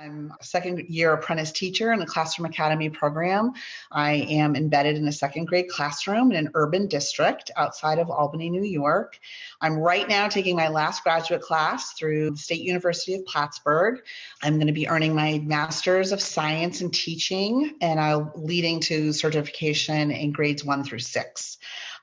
I'm a second year apprentice teacher in the Classroom Academy program. I am embedded in a second grade classroom in an urban district outside of Albany, New York. I'm right now taking my last graduate class through the State University of Plattsburgh. I'm going to be earning my Master's of Science in Teaching and leading to certification in grades 1 through 6.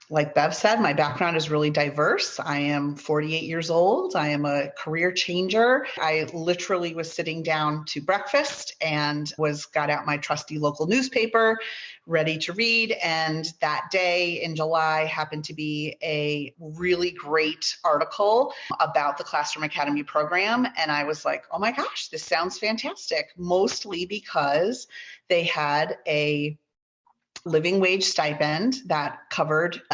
Like Bev said, my background is really diverse. I am 48 years old. I am a career changer. I literally was sitting down to breakfast and got out my trusty local newspaper, ready to read. And that day in July happened to be a really great article about the Classroom Academy program. And I was like, oh my gosh, this sounds fantastic. Mostly because they had a living wage stipend that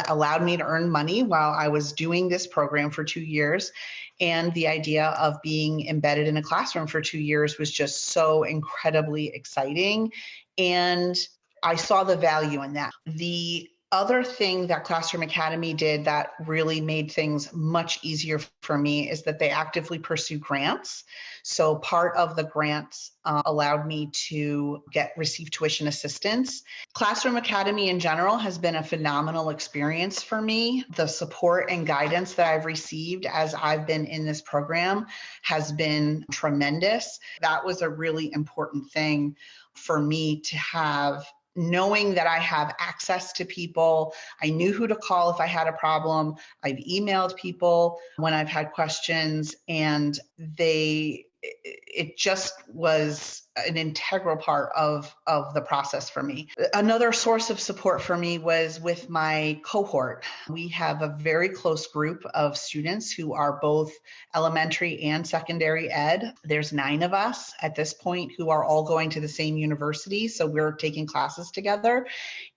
allowed me to earn money while I was doing this program for 2 years. And the idea of being embedded in a classroom for 2 years was just so incredibly exciting. And I saw the value in that. The other thing that Classroom Academy did that really made things much easier for me is that they actively pursue grants. So part of the grants allowed me to receive tuition assistance. Classroom Academy in general has been a phenomenal experience for me. The support and guidance that I've received as I've been in this program has been tremendous. That was a really important thing for me to have, knowing that I have access to people. I knew who to call if I had a problem. I've emailed people when I've had questions, and it just was an integral part of the process for me. Another source of support for me was with my cohort. We have a very close group of students who are both elementary and secondary ed. There's 9 of us at this point who are all going to the same university, so we're taking classes together,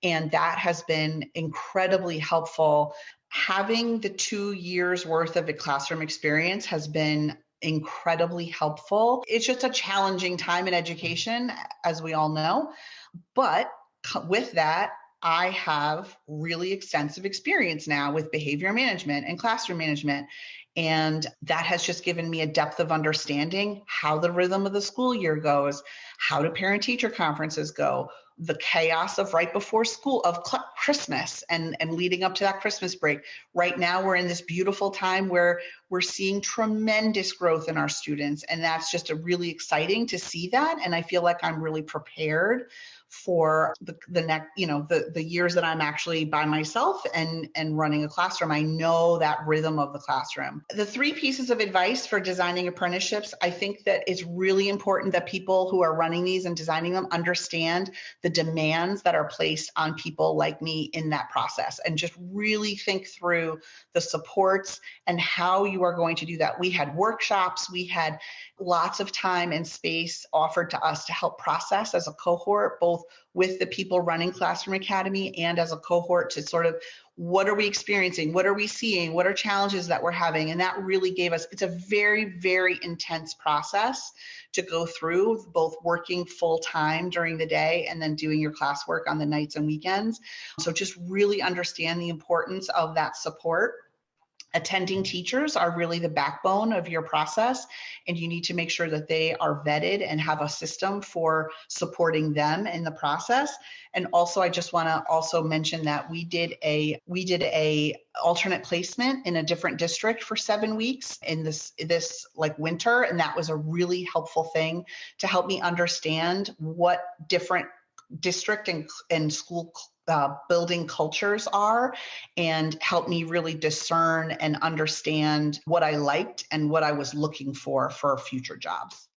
and that has been incredibly helpful. Having the 2 years worth of a classroom experience has been incredibly helpful. It's just a challenging time in education, as we all know. But with that, I have really extensive experience now with behavior management and classroom management. And that has just given me a depth of understanding how the rhythm of the school year goes, how do parent-teacher conferences go, the chaos of right before school, of Christmas and leading up to that Christmas break. Right now, we're in this beautiful time where we're seeing tremendous growth in our students. And that's just really exciting to see that. And I feel like I'm really prepared for the next, the years that I'm actually by myself and running a classroom. I know that rhythm of the classroom. The 3 pieces of advice for designing apprenticeships, I think that it's really important that people who are running these and designing them understand the demands that are placed on people like me in that process, and just really think through the supports and how you are going to do that. We had workshops, we had lots of time and space offered to us to help process as a cohort, both with the people running Classroom Academy and as a cohort, to sort of, what are we experiencing? What are we seeing? What are challenges that we're having? And that really gave us, it's a very, very intense process to go through, both working full time during the day and then doing your classwork on the nights and weekends. So just really understand the importance of that support. Attending teachers are really the backbone of your process, and you need to make sure that they are vetted and have a system for supporting them in the process. And also, I just want to also mention that we did a alternate placement in a different district for 7 weeks in this like winter, and that was a really helpful thing to help me understand what different district and school building cultures are, and help me really discern and understand what I liked and what I was looking for future jobs.